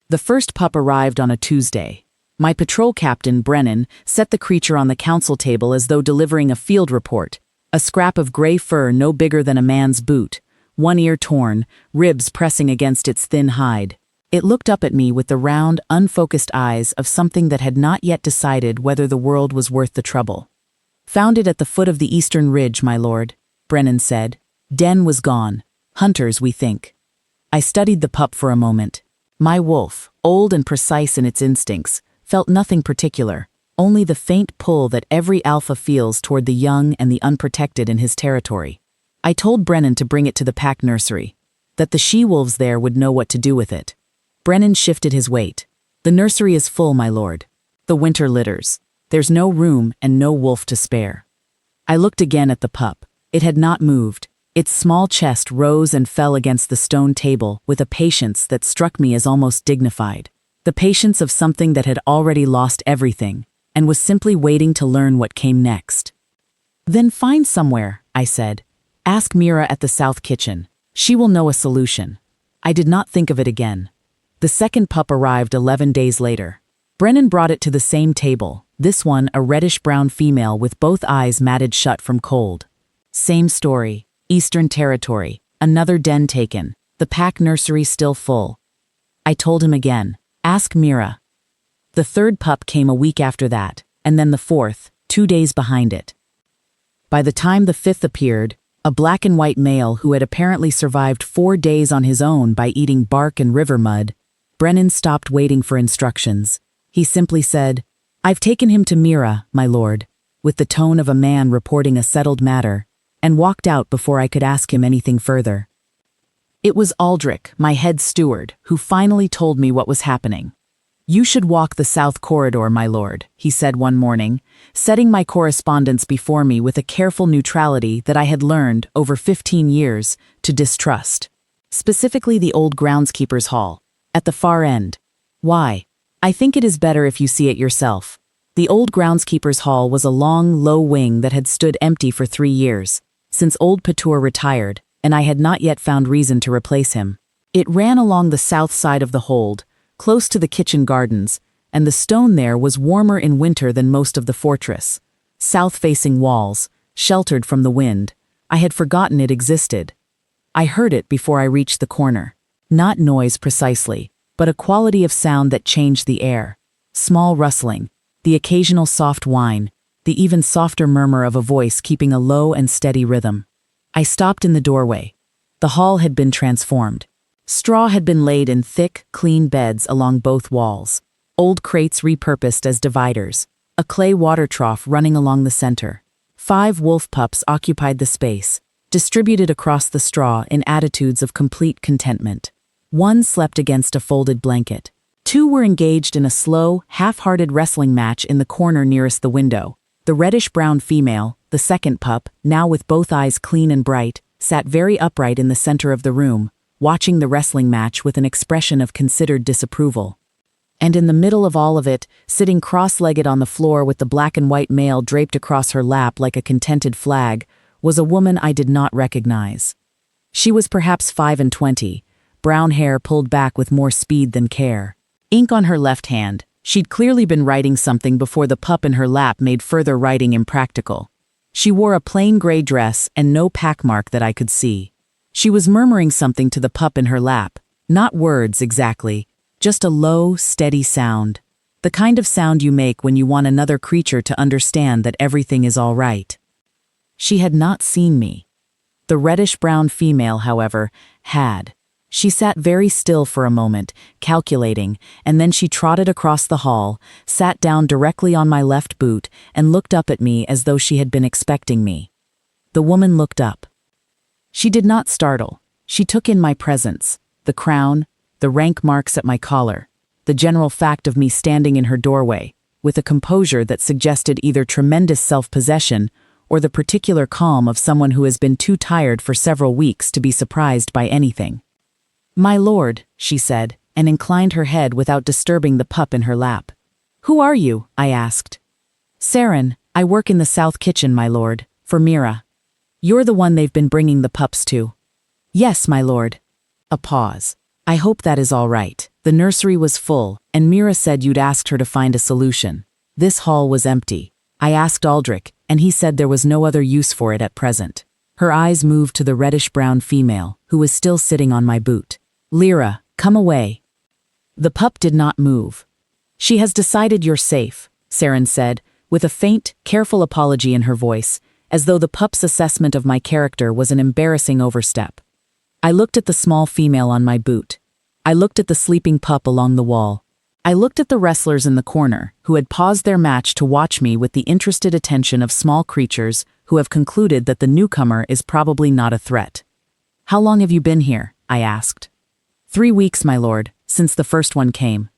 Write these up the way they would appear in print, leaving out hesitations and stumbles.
The first pup arrived on a Tuesday. My patrol captain, Brennan, set the creature on the council table as though delivering a field report. A scrap of gray fur no bigger than a man's boot, one ear torn, ribs pressing against its thin hide. It looked up at me with the round, unfocused eyes of something that had not yet decided whether the world was worth the trouble. "Found it at the foot of the eastern ridge, my lord," Brennan said. "Den was gone. Hunters, we think." I studied the pup for a moment. My wolf, old and precise in its instincts, felt nothing particular, only the faint pull that every alpha feels toward the young and the unprotected in his territory. I told Brennan to bring it to the pack nursery, that the she-wolves there would know what to do with it. Brennan shifted his weight. "The nursery is full, my lord. The winter litters. There's no room and no wolf to spare." I looked again at the pup. It had not moved. Its small chest rose and fell against the stone table with a patience that struck me as almost dignified. The patience of something that had already lost everything and was simply waiting to learn what came next. "Then find somewhere," I said. "Ask Mira at the south kitchen. She will know a solution." I did not think of it again. The second pup arrived 11 days later. Brennan brought it to the same table, this one a reddish-brown female with both eyes matted shut from cold. Same story, Eastern Territory, another den taken, the pack nursery still full. I told him again, "Ask Mira." The third pup came a week after that, and then the fourth, 2 days behind it. By the time the fifth appeared, a black and white male who had apparently survived 4 days on his own by eating bark and river mud, Brennan stopped waiting for instructions. He simply said, "I've taken him to Mira, my lord," with the tone of a man reporting a settled matter, and walked out before I could ask him anything further. It was Aldrich, my head steward, who finally told me what was happening. "You should walk the south corridor, my lord," he said one morning, setting my correspondence before me with a careful neutrality that I had learned, over 15 years, to distrust. Specifically the old groundskeeper's hall, at the far end. Why? I think it is better if you see it yourself. The old groundskeeper's hall was a long, low wing that had stood empty for 3 years, since old Patur retired, and I had not yet found reason to replace him. It ran along the south side of the hold, close to the kitchen gardens, and the stone there was warmer in winter than most of the fortress. South-facing walls, sheltered from the wind. I had forgotten it existed. I heard it before I reached the corner. Not noise precisely, but a quality of sound that changed the air. Small rustling, the occasional soft whine, the even softer murmur of a voice keeping a low and steady rhythm. I stopped in the doorway. The hall had been transformed. Straw had been laid in thick, clean beds along both walls. Old crates repurposed as dividers. A clay water trough running along the center. 5 wolf pups occupied the space, distributed across the straw in attitudes of complete contentment. 1 slept against a folded blanket. 2 were engaged in a slow, half-hearted wrestling match in the corner nearest the window. The reddish-brown female, the second pup, now with both eyes clean and bright, sat very upright in the center of the room, watching the wrestling match with an expression of considered disapproval. And in the middle of all of it, sitting cross-legged on the floor with the black and white male draped across her lap like a contented flag, was a woman I did not recognize. She was perhaps 25, brown hair pulled back with more speed than care. Ink on her left hand. She'd clearly been writing something before the pup in her lap made further writing impractical. She wore a plain gray dress and no packmark that I could see. She was murmuring something to the pup in her lap. Not words exactly, just a low, steady sound. The kind of sound you make when you want another creature to understand that everything is all right. She had not seen me. The reddish-brown female, however, had. She sat very still for a moment, calculating, and then she trotted across the hall, sat down directly on my left boot, and looked up at me as though she had been expecting me. The woman looked up. She did not startle. She took in my presence, the crown, the rank marks at my collar, the general fact of me standing in her doorway, with a composure that suggested either tremendous self-possession or the particular calm of someone who has been too tired for several weeks to be surprised by anything. "My lord," she said, and inclined her head without disturbing the pup in her lap. "Who are you?" I asked. "Saren, I work in the south kitchen, my lord, for Mira. You're the one they've been bringing the pups to." "Yes, my lord." A pause. "I hope that is all right." The nursery was full, and Mira said you'd asked her to find a solution. This hall was empty. I asked Aldrich, and he said there was no other use for it at present. Her eyes moved to the reddish-brown female, who was still sitting on my boot. Lyra, come away. The pup did not move. She has decided you're safe, Saren said, with a faint, careful apology in her voice, as though the pup's assessment of my character was an embarrassing overstep. I looked at the small female on my boot. I looked at the sleeping pup along the wall. I looked at the wrestlers in the corner, who had paused their match to watch me with the interested attention of small creatures who have concluded that the newcomer is probably not a threat. How long have you been here? I asked. 3 weeks, my lord, since the first one came.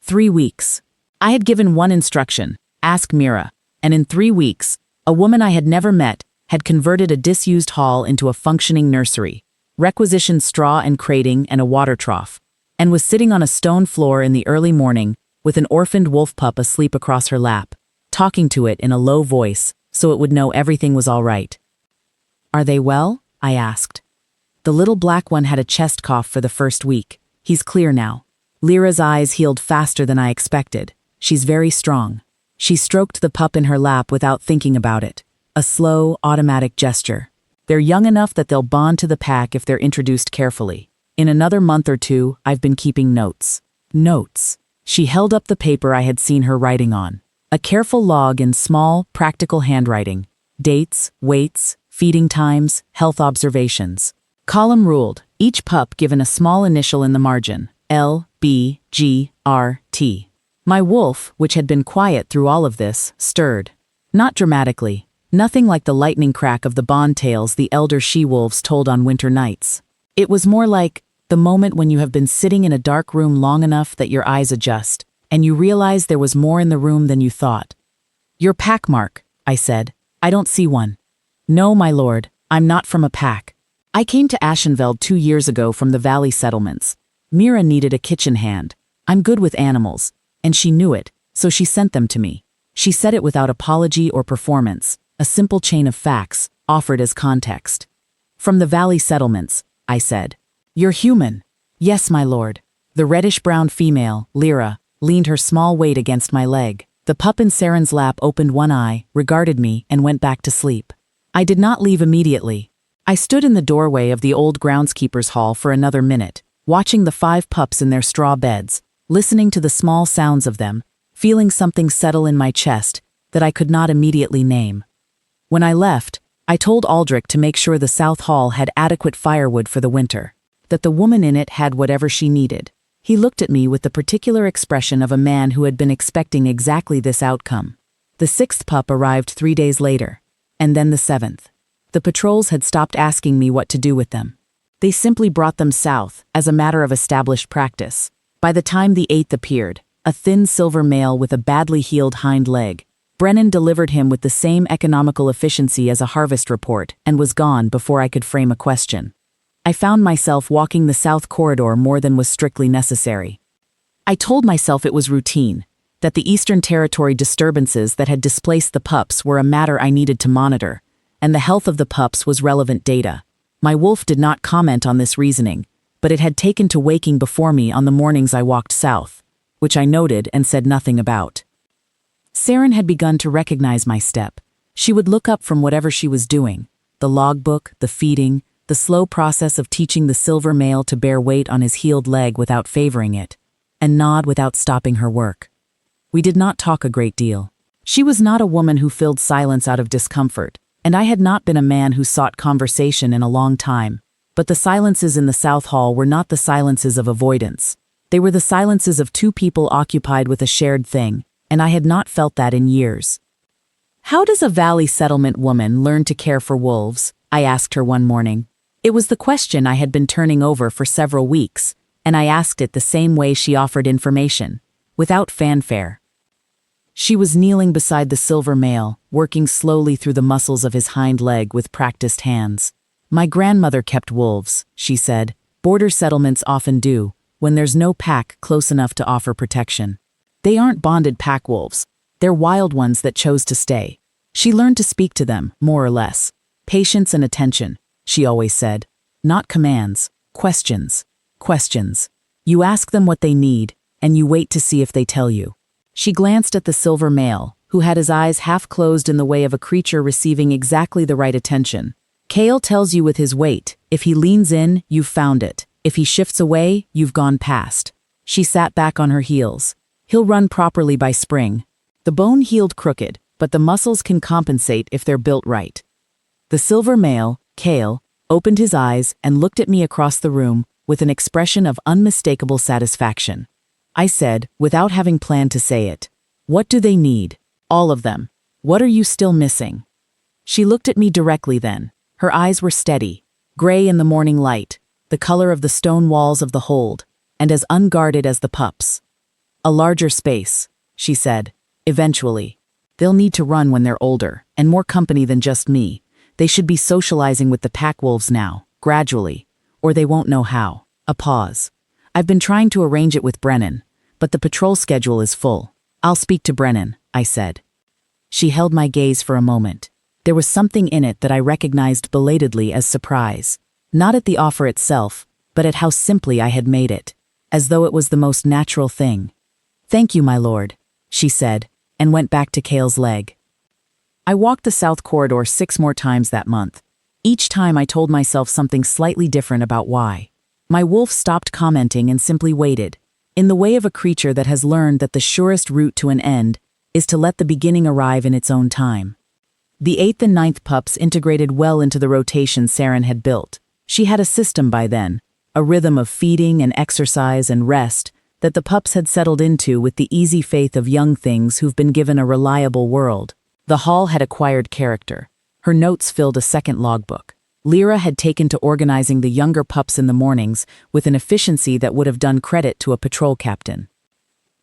3 weeks. I had given one instruction, ask Mira, and in 3 weeks, a woman I had never met had converted a disused hall into a functioning nursery, requisitioned straw and crating and a water trough, and was sitting on a stone floor in the early morning with an orphaned wolf pup asleep across her lap, talking to it in a low voice so it would know everything was all right. Are they well? I asked. The little black one had a chest cough for the first week. He's clear now. Lyra's eyes healed faster than I expected. She's very strong. She stroked the pup in her lap without thinking about it. A slow, automatic gesture. They're young enough that they'll bond to the pack if they're introduced carefully. In another month or 2, I've been keeping notes. Notes. She held up the paper I had seen her writing on. A careful log in small, practical handwriting. Dates, weights, feeding times, health observations. Column ruled, each pup given a small initial in the margin. L, B, G, R, T. My wolf, which had been quiet through all of this, stirred. Not dramatically. Nothing like the lightning crack of the bond tales the elder she-wolves told on winter nights. It was more like the moment when you have been sitting in a dark room long enough that your eyes adjust, and you realize there was more in the room than you thought. Your pack mark, I said. I don't see one. No, my lord, I'm not from a pack. I came to Ashenveld 2 years ago from the valley settlements. Mira needed a kitchen hand. I'm good with animals, and she knew it, so she sent them to me. She said it without apology or performance, a simple chain of facts, offered as context. From the valley settlements, I said. You're human. Yes, my lord. The reddish-brown female, Lyra, leaned her small weight against my leg. The pup in Saren's lap opened one eye, regarded me, and went back to sleep. I did not leave immediately. I stood in the doorway of the old groundskeeper's hall for another minute, watching the 5 pups in their straw beds, listening to the small sounds of them, feeling something settle in my chest that I could not immediately name. When I left, I told Aldrich to make sure the South Hall had adequate firewood for the winter, that the woman in it had whatever she needed. He looked at me with the particular expression of a man who had been expecting exactly this outcome. The 6th pup arrived 3 days later, and then the 7th. The patrols had stopped asking me what to do with them. They simply brought them south, as a matter of established practice. By the time the 8th appeared, a thin silver male with a badly healed hind leg, Brennan delivered him with the same economical efficiency as a harvest report and was gone before I could frame a question. I found myself walking the south corridor more than was strictly necessary. I told myself it was routine, that the Eastern Territory disturbances that had displaced the pups were a matter I needed to monitor, and the health of the pups was relevant data. My wolf did not comment on this reasoning, but it had taken to waking before me on the mornings I walked south, which I noted and said nothing about. Saren had begun to recognize my step. She would look up from whatever she was doing, the logbook, the feeding, the slow process of teaching the silver male to bear weight on his healed leg without favoring it, and nod without stopping her work. We did not talk a great deal. She was not a woman who filled silence out of discomfort, and I had not been a man who sought conversation in a long time. But the silences in the South Hall were not the silences of avoidance. They were the silences of 2 people occupied with a shared thing, and I had not felt that in years. How does a valley settlement woman learn to care for wolves? I asked her one morning. It was the question I had been turning over for several weeks, and I asked it the same way she offered information, without fanfare. She was kneeling beside the silver male, working slowly through the muscles of his hind leg with practiced hands. My grandmother kept wolves, she said. Border settlements often do, when there's no pack close enough to offer protection. They aren't bonded pack wolves. They're wild ones that chose to stay. She learned to speak to them, more or less. Patience and attention, she always said. Not commands, questions. Questions. You ask them what they need, and you wait to see if they tell you. She glanced at the silver male, who had his eyes half closed in the way of a creature receiving exactly the right attention. Kale tells you with his weight, if he leans in, you've found it. If he shifts away, you've gone past. She sat back on her heels. He'll run properly by spring. The bone healed crooked, but the muscles can compensate if they're built right. The silver male, Kale, opened his eyes and looked at me across the room with an expression of unmistakable satisfaction. I said, without having planned to say it, "What do they need?" "All of them. What are you still missing?" She looked at me directly then. Her eyes were steady, gray in the morning light, the color of the stone walls of the hold, and as unguarded as the pups. "A larger space," she said. "Eventually. They'll need to run when they're older, and more company than just me. They should be socializing with the pack wolves now, gradually, or they won't know how." A pause. "I've been trying to arrange it with Brennan, but the patrol schedule is full. I'll speak to Brennan," I said. She held my gaze for a moment. There was something in it that I recognized belatedly as surprise, not at the offer itself, but at how simply I had made it, as though it was the most natural thing. "Thank you, my lord," she said, and went back to Kale's leg. I walked the south corridor 6 more times that month. Each time I told myself something slightly different about why. My wolf stopped commenting and simply waited, in the way of a creature that has learned that the surest route to an end is to let the beginning arrive in its own time. The 8th and 9th pups integrated well into the rotation Saren had built. She had a system by then, a rhythm of feeding and exercise and rest that the pups had settled into with the easy faith of young things who've been given a reliable world. The hall had acquired character. Her notes filled a second logbook. Lyra had taken to organizing the younger pups in the mornings with an efficiency that would have done credit to a patrol captain.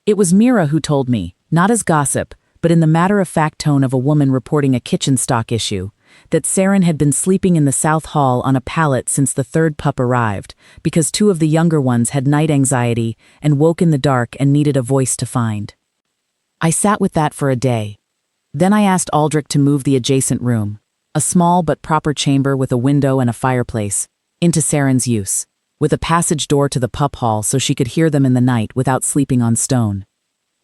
It was Mira who told me, not as gossip, but in the matter-of-fact tone of a woman reporting a kitchen stock issue, that Saren had been sleeping in the South Hall on a pallet since the 3rd pup arrived, because 2 of the younger ones had night anxiety and woke in the dark and needed a voice to find. I sat with that for a day. Then I asked Aldrich to move the adjacent room, a small but proper chamber with a window and a fireplace, into Saren's use, with a passage door to the pup hall so she could hear them in the night without sleeping on stone.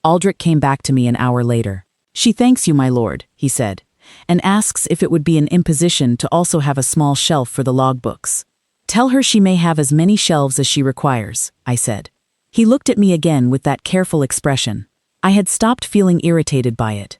Aldrich came back to me an hour later. "She thanks you, my lord," he said, and asks if it would be an imposition to also have a small shelf for the logbooks. "Tell her she may have as many shelves as she requires," I said. He looked at me again with that careful expression. I had stopped feeling irritated by it.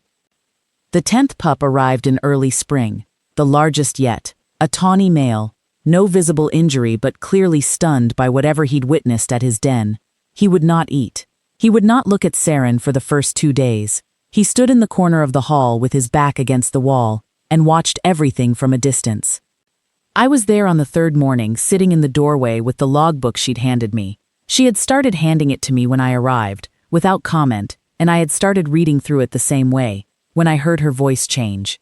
The 10th pup arrived in early spring, the largest yet, a tawny male, no visible injury but clearly stunned by whatever he'd witnessed at his den. He would not eat. He would not look at Saren for the first 2 days. He stood in the corner of the hall with his back against the wall and watched everything from a distance. I was there on the 3rd morning, sitting in the doorway with the logbook she'd handed me. She had started handing it to me when I arrived, without comment, and I had started reading through it the same way, when I heard her voice change.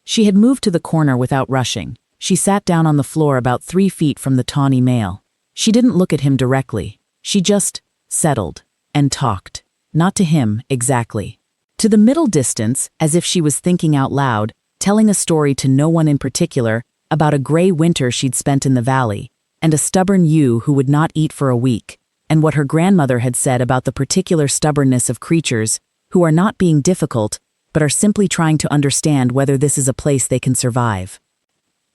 She had moved to the corner without rushing. She sat down on the floor about 3 feet from the tawny male. She didn't look at him directly. She just settled and talked. Not to him, exactly. To the middle distance, as if she was thinking out loud, telling a story to no one in particular about a gray winter she'd spent in the valley, and a stubborn ewe who would not eat for a week, and what her grandmother had said about the particular stubbornness of creatures who are not being difficult, but are simply trying to understand whether this is a place they can survive.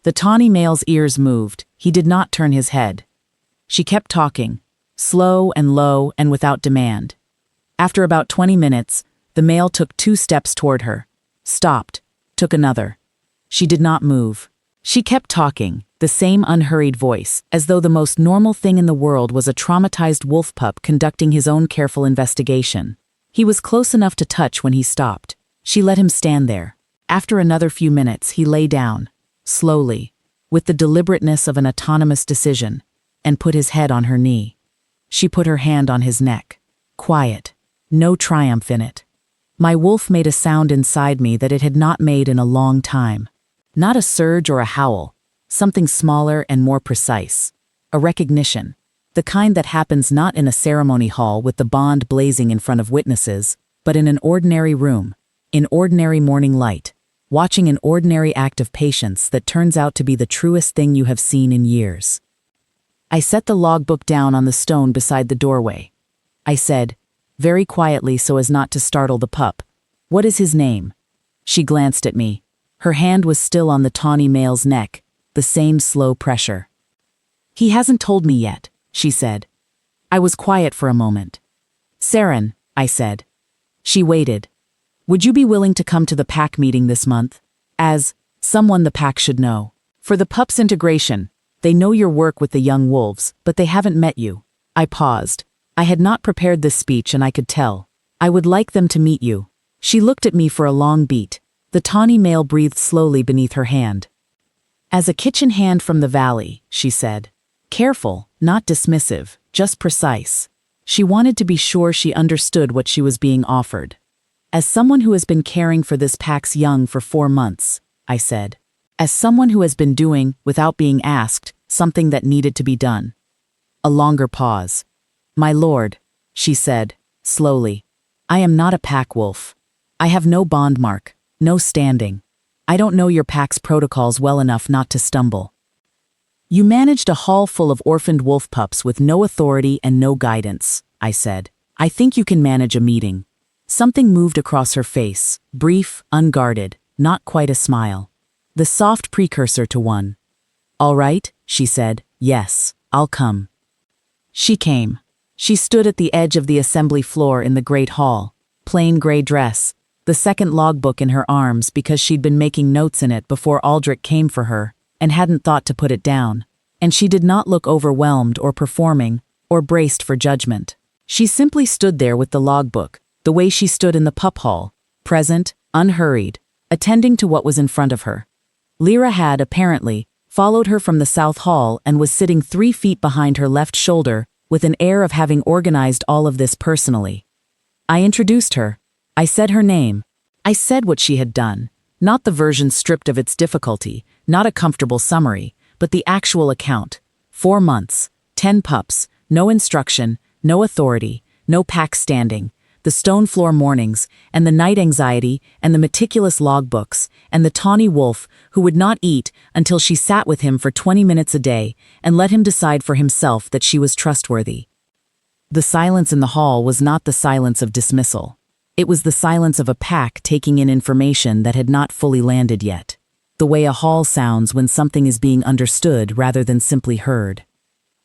The tawny male's ears moved. He did not turn his head. She kept talking, slow and low and without demand. After about 20 minutes, the male took 2 steps toward her, stopped, took another. She did not move. She kept talking, the same unhurried voice, as though the most normal thing in the world was a traumatized wolf pup conducting his own careful investigation. He was close enough to touch when he stopped. She let him stand there. After another few minutes, he lay down, slowly, with the deliberateness of an autonomous decision, and put his head on her knee. She put her hand on his neck. Quiet. No triumph in it. My wolf made a sound inside me that it had not made in a long time. Not a surge or a howl, something smaller and more precise. A recognition. The kind that happens not in a ceremony hall with the bond blazing in front of witnesses, but in an ordinary room, in ordinary morning light, watching an ordinary act of patience that turns out to be the truest thing you have seen in years. I set the logbook down on the stone beside the doorway. I said, very quietly so as not to startle the pup, "What is his name?" She glanced at me. Her hand was still on the tawny male's neck, the same slow pressure. "He hasn't told me yet," she said. I was quiet for a moment. "Saren," I said. She waited. "Would you be willing to come to the pack meeting this month? As someone the pack should know. For the Pups integration, they know your work with the young wolves, but they haven't met you." I paused. I had not prepared this speech and I could tell. "I would like them to meet you." She looked at me for a long beat. The tawny male breathed slowly beneath her hand. "As a kitchen hand from the valley," she said. Careful, not dismissive, just precise. She wanted to be sure she understood what she was being offered. "As someone who has been caring for this pack's young for 4 months," I said. "As someone who has been doing, without being asked, something that needed to be done." A longer pause. "My lord," she said, slowly, "I am not a pack wolf. I have no bond mark, no standing. I don't know your pack's protocols well enough not to stumble. You managed a hall full of orphaned wolf pups with no authority and no guidance," I said. "I think you can manage a meeting." Something moved across her face, brief, unguarded, not quite a smile. The soft precursor to one. "All right," she said. "Yes, I'll come." She came. She stood at the edge of the assembly floor in the great hall, plain gray dress, the second logbook in her arms because she'd been making notes in it before Aldrich came for her, and hadn't thought to put it down. And she did not look overwhelmed or performing, or braced for judgment. She simply stood there with the logbook, the way she stood in the pup hall, present, unhurried, attending to what was in front of her. Lyra had, apparently, followed her from the south hall and was sitting 3 feet behind her left shoulder with an air of having organized all of this personally. I introduced her. I said her name. I said what she had done, not the version stripped of its difficulty, not a comfortable summary, but the actual account. 4 months, 10 pups, no instruction, no authority, no pack standing, the stone floor mornings, and the night anxiety, and the meticulous logbooks, and the tawny wolf who would not eat until she sat with him for 20 minutes a day and let him decide for himself that she was trustworthy. The silence in the hall was not the silence of dismissal. It was the silence of a pack taking in information that had not fully landed yet. The way a hall sounds when something is being understood rather than simply heard.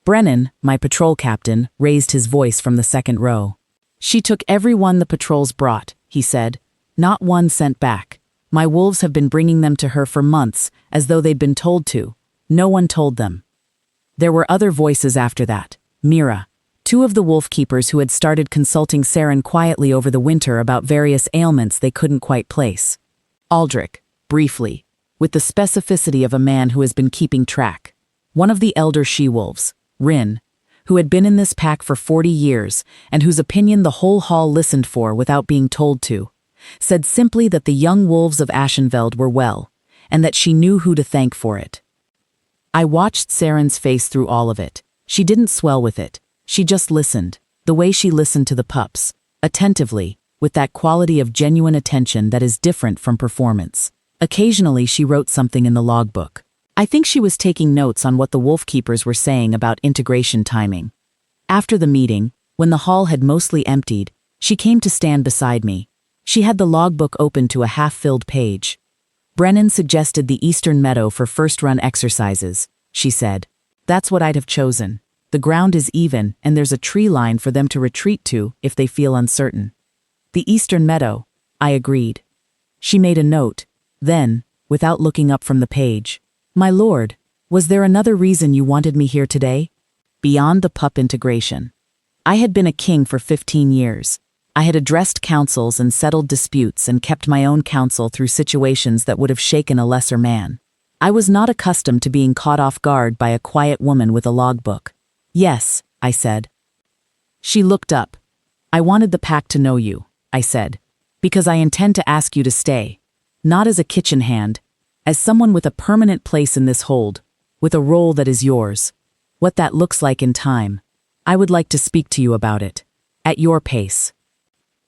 Brennan, my patrol captain, raised his voice from the second row. "She took every one the patrols brought," he said. "Not one sent back. My wolves have been bringing them to her for months, as though they'd been told to. No one told them." There were other voices after that. Mira, 2 of the wolf keepers who had started consulting Saren quietly over the winter about various ailments they couldn't quite place. Aldrich, briefly, with the specificity of a man who has been keeping track. One of the elder she-wolves, Rin, who had been in this pack for 40 years and whose opinion the whole hall listened for without being told to, said simply that the young wolves of Ashenveld were well, and that she knew who to thank for it. I watched Saren's face through all of it. She didn't swell with it. She just listened, the way she listened to the pups, attentively, with that quality of genuine attention that is different from performance. Occasionally she wrote something in the logbook. I think she was taking notes on what the wolf keepers were saying about integration timing. After the meeting, when the hall had mostly emptied, she came to stand beside me. She had the logbook open to a half-filled page. "Brennan suggested the Eastern Meadow for first-run exercises," she said. "That's what I'd have chosen. The ground is even, and there's a tree line for them to retreat to if they feel uncertain." "The Eastern Meadow," I agreed. She made a note. Then, without looking up from the page, "My lord, was there another reason you wanted me here today?" Beyond the pup integration. I had been a king for 15 years. I had addressed councils and settled disputes and kept my own counsel through situations that would have shaken a lesser man. I was not accustomed to being caught off guard by a quiet woman with a logbook. "Yes," I said. She looked up. "I wanted the pack to know you," I said, "because I intend to ask you to stay. Not as a kitchen hand, as someone with a permanent place in this hold, with a role that is yours. What that looks like in time. I would like to speak to you about it. At your pace."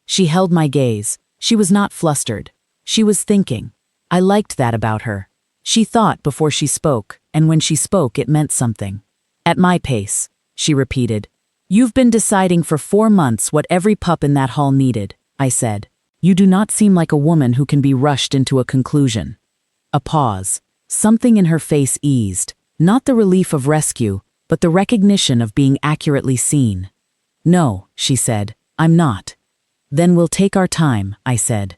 She held my gaze. She was not flustered. She was thinking. I liked that about her. She thought before she spoke, and when she spoke it meant something. At my pace, she repeated. You've been deciding for 4 months what every pup in that hall needed, I said. You do not seem like a woman who can be rushed into a conclusion. A pause. Something in her face eased, not the relief of rescue, but the recognition of being accurately seen. No, she said, I'm not. Then we'll take our time, I said.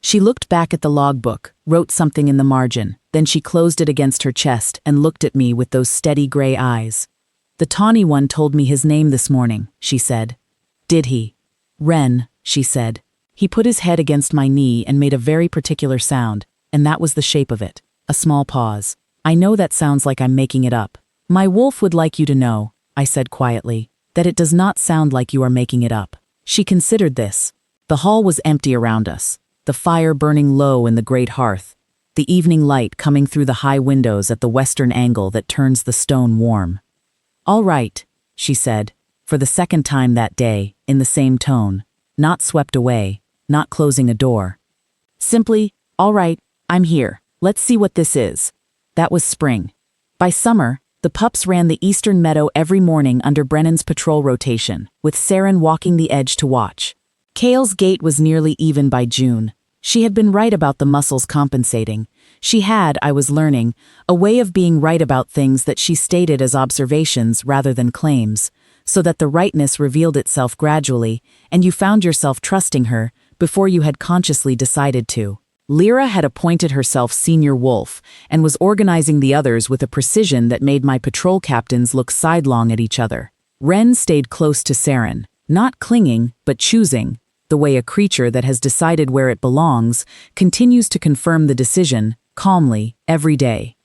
She looked back at the logbook, wrote something in the margin, then she closed it against her chest and looked at me with those steady gray eyes. The tawny one told me his name this morning, she said. Did he? Wren, she said. He put his head against my knee and made a very particular sound, and that was the shape of it, a small pause. I know that sounds like I'm making it up. My wolf would like you to know, I said quietly, that it does not sound like you are making it up. She considered this. The hall was empty around us, the fire burning low in the great hearth, the evening light coming through the high windows at the western angle that turns the stone warm. All right, she said, for the second time that day, in the same tone, not swept away, not closing a door. Simply, all right, I'm here, let's see what this is. That was spring. By summer, the pups ran the eastern meadow every morning under Brennan's patrol rotation, with Saren walking the edge to watch. Kale's gait was nearly even by June. She had been right about the muscles compensating. She had, I was learning, a way of being right about things that she stated as observations rather than claims, so that the rightness revealed itself gradually, and you found yourself trusting her before you had consciously decided to. Lyra had appointed herself senior wolf and was organizing the others with a precision that made my patrol captains look sidelong at each other. Wren stayed close to Saren, not clinging, but choosing, the way a creature that has decided where it belongs continues to confirm the decision, calmly, every day.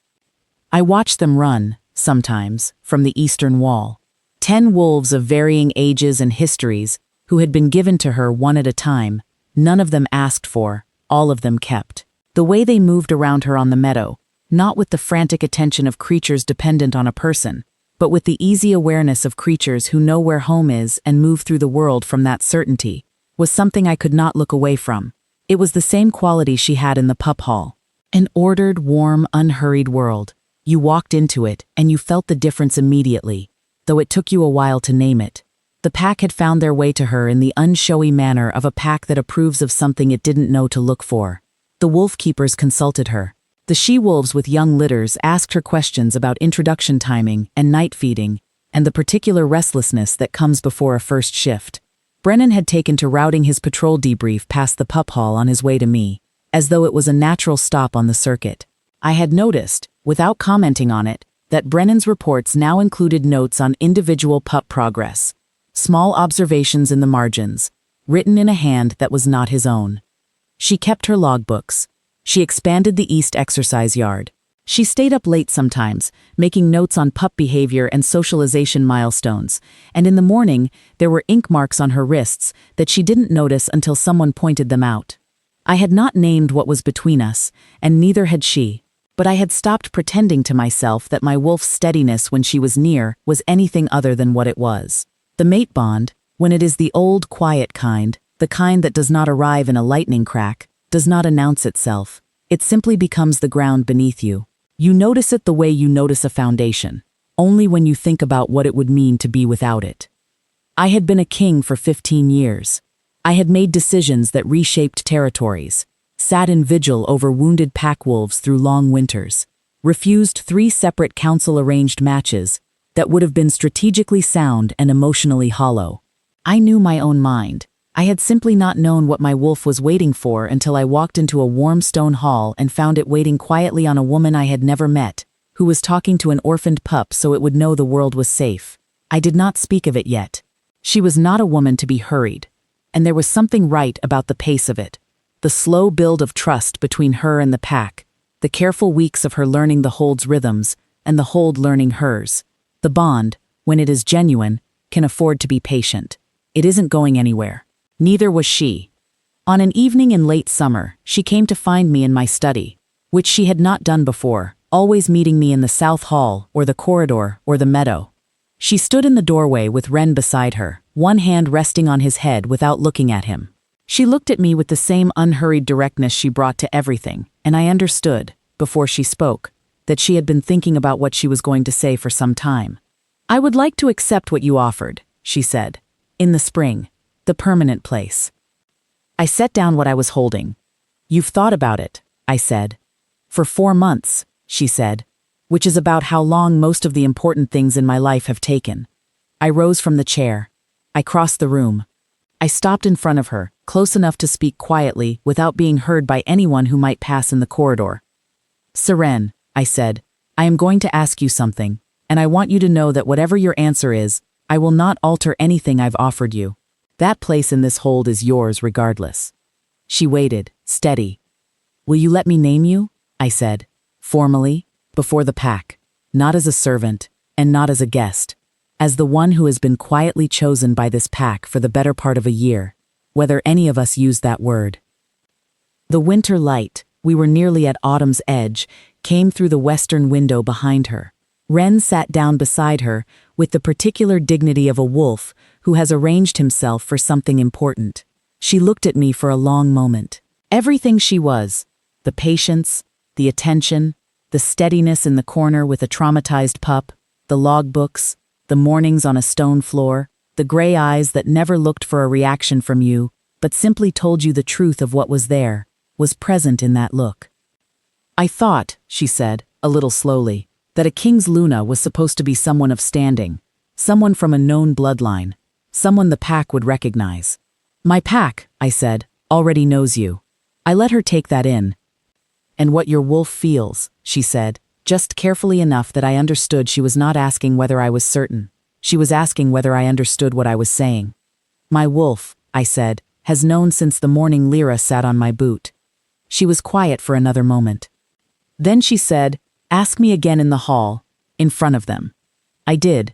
I watched them run, sometimes, from the eastern wall. 10 wolves of varying ages and histories, who had been given to her one at a time, none of them asked for, all of them kept. The way they moved around her on the meadow, not with the frantic attention of creatures dependent on a person, but with the easy awareness of creatures who know where home is and move through the world from that certainty, was something I could not look away from. It was the same quality she had in the pup hall. An ordered, warm, unhurried world. You walked into it, and you felt the difference immediately, though it took you a while to name it. The pack had found their way to her in the unshowy manner of a pack that approves of something it didn't know to look for. The wolf keepers consulted her. The she-wolves with young litters asked her questions about introduction timing and night feeding, and the particular restlessness that comes before a first shift. Brennan had taken to routing his patrol debrief past the pup hall on his way to me, as though it was a natural stop on the circuit. I had noticed, without commenting on it, that Brennan's reports now included notes on individual pup progress, small observations in the margins, written in a hand that was not his own. She kept her logbooks. She expanded the East exercise yard. She stayed up late sometimes, making notes on pup behavior and socialization milestones, and in the morning there were ink marks on her wrists that she didn't notice until someone pointed them out. I had not named what was between us, and neither had she, but I had stopped pretending to myself that my wolf's steadiness when she was near was anything other than what it was. The mate bond, when it is the old, quiet kind, the kind that does not arrive in a lightning crack, does not announce itself. It simply becomes the ground beneath you. You notice it the way you notice a foundation, only when you think about what it would mean to be without it. I had been a king for 15 years. I had made decisions that reshaped territories, sat in vigil over wounded pack wolves through long winters, refused 3 separate council-arranged matches that would have been strategically sound and emotionally hollow. I knew my own mind. I had simply not known what my wolf was waiting for until I walked into a warm stone hall and found it waiting quietly on a woman I had never met, who was talking to an orphaned pup so it would know the world was safe. I did not speak of it yet. She was not a woman to be hurried, and there was something right about the pace of it. The slow build of trust between her and the pack, the careful weeks of her learning the hold's rhythms, and the hold learning hers. The bond, when it is genuine, can afford to be patient. It isn't going anywhere. Neither was she. On an evening in late summer, she came to find me in my study, which she had not done before, always meeting me in the south hall, or the corridor, or the meadow. She stood in the doorway with Wren beside her, one hand resting on his head without looking at him. She looked at me with the same unhurried directness she brought to everything, and I understood, before she spoke, that she had been thinking about what she was going to say for some time. I would like to accept what you offered, she said. In the spring, the permanent place. I set down what I was holding. You've thought about it, I said. For 4 months, she said, which is about how long most of the important things in my life have taken. I rose from the chair. I crossed the room. I stopped in front of her, close enough to speak quietly without being heard by anyone who might pass in the corridor. Seren, I said, I am going to ask you something, and I want you to know that whatever your answer is, I will not alter anything I've offered you. That place in this hold is yours regardless. She waited, steady. Will you let me name you? I said, formally, before the pack, not as a servant, and not as a guest, as the one who has been quietly chosen by this pack for the better part of a year, whether any of us used that word. The winter light, we were nearly at autumn's edge, came through the western window behind her. Ren sat down beside her with the particular dignity of a wolf who has arranged himself for something important. She looked at me for a long moment. Everything she was, the patience, the attention, the steadiness in the corner with a traumatized pup, the logbooks, the mornings on a stone floor, the gray eyes that never looked for a reaction from you, but simply told you the truth of what was there, was present in that look. I thought, she said, a little slowly, that a king's Luna was supposed to be someone of standing, someone from a known bloodline, someone the pack would recognize. My pack, I said, already knows you. I let her take that in. And what your wolf feels, she said, just carefully enough that I understood she was not asking whether I was certain. She was asking whether I understood what I was saying. My wolf, I said, has known since the morning Lyra sat on my boot. She was quiet for another moment. Then she said, ask me again in the hall, in front of them. I did.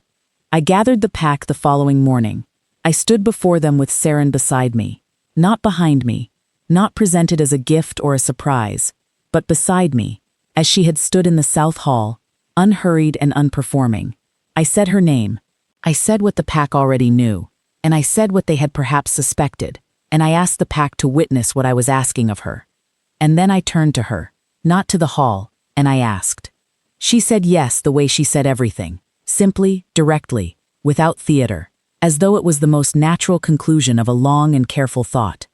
I gathered the pack the following morning. I stood before them with Seren beside me, not behind me, not presented as a gift or a surprise, but beside me, as she had stood in the South Hall, unhurried and unperforming. I said her name. I said what the pack already knew, and I said what they had perhaps suspected, and I asked the pack to witness what I was asking of her. And then I turned to her, not to the hall, and I asked. She said yes the way she said everything, simply, directly, without theater, as though it was the most natural conclusion of a long and careful thought.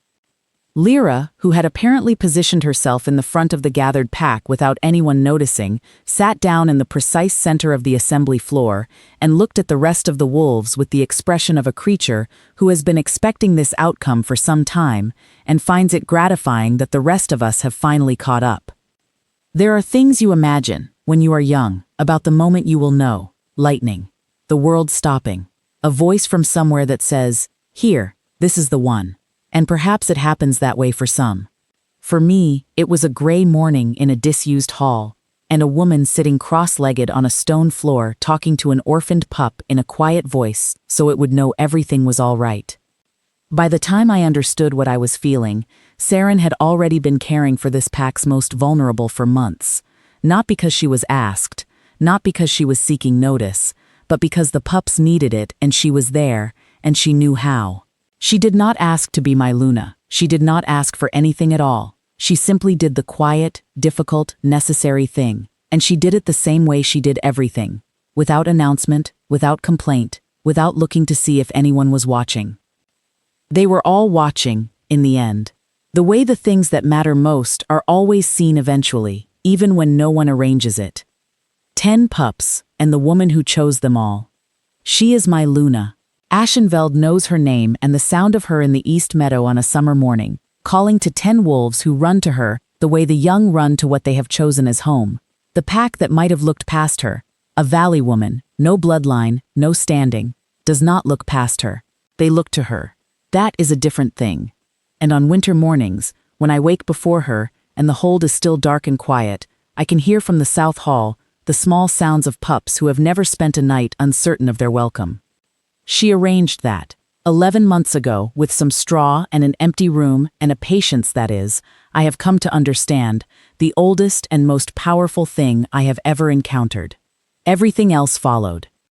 Lyra, who had apparently positioned herself in the front of the gathered pack without anyone noticing, sat down in the precise center of the assembly floor and looked at the rest of the wolves with the expression of a creature who has been expecting this outcome for some time and finds it gratifying that the rest of us have finally caught up. There are things you imagine, when you are young, about the moment you will know: lightning, the world stopping, a voice from somewhere that says, "Here, this is the one." And perhaps it happens that way for some. For me, it was a gray morning in a disused hall, and a woman sitting cross-legged on a stone floor talking to an orphaned pup in a quiet voice so it would know everything was all right. By the time I understood what I was feeling, Seren had already been caring for this pack's most vulnerable for months, not because she was asked, not because she was seeking notice, but because the pups needed it and she was there, and she knew how. She did not ask to be my Luna. She did not ask for anything at all. She simply did the quiet, difficult, necessary thing, and she did it the same way she did everything, without announcement, without complaint, without looking to see if anyone was watching. They were all watching, in the end. The way the things that matter most are always seen eventually, even when no one arranges it. 10 pups, and the woman who chose them all. She is my Luna. Ashenveld knows her name and the sound of her in the East Meadow on a summer morning, calling to 10 wolves who run to her the way the young run to what they have chosen as home. The pack that might have looked past her, a valley woman, no bloodline, no standing, does not look past her. They look to her. That is a different thing. And on winter mornings, when I wake before her and the hold is still dark and quiet, I can hear from the South Hall the small sounds of pups who have never spent a night uncertain of their welcome. She arranged that, 11 months ago, with some straw and an empty room and a patience that is, I have come to understand, the oldest and most powerful thing I have ever encountered. Everything else followed.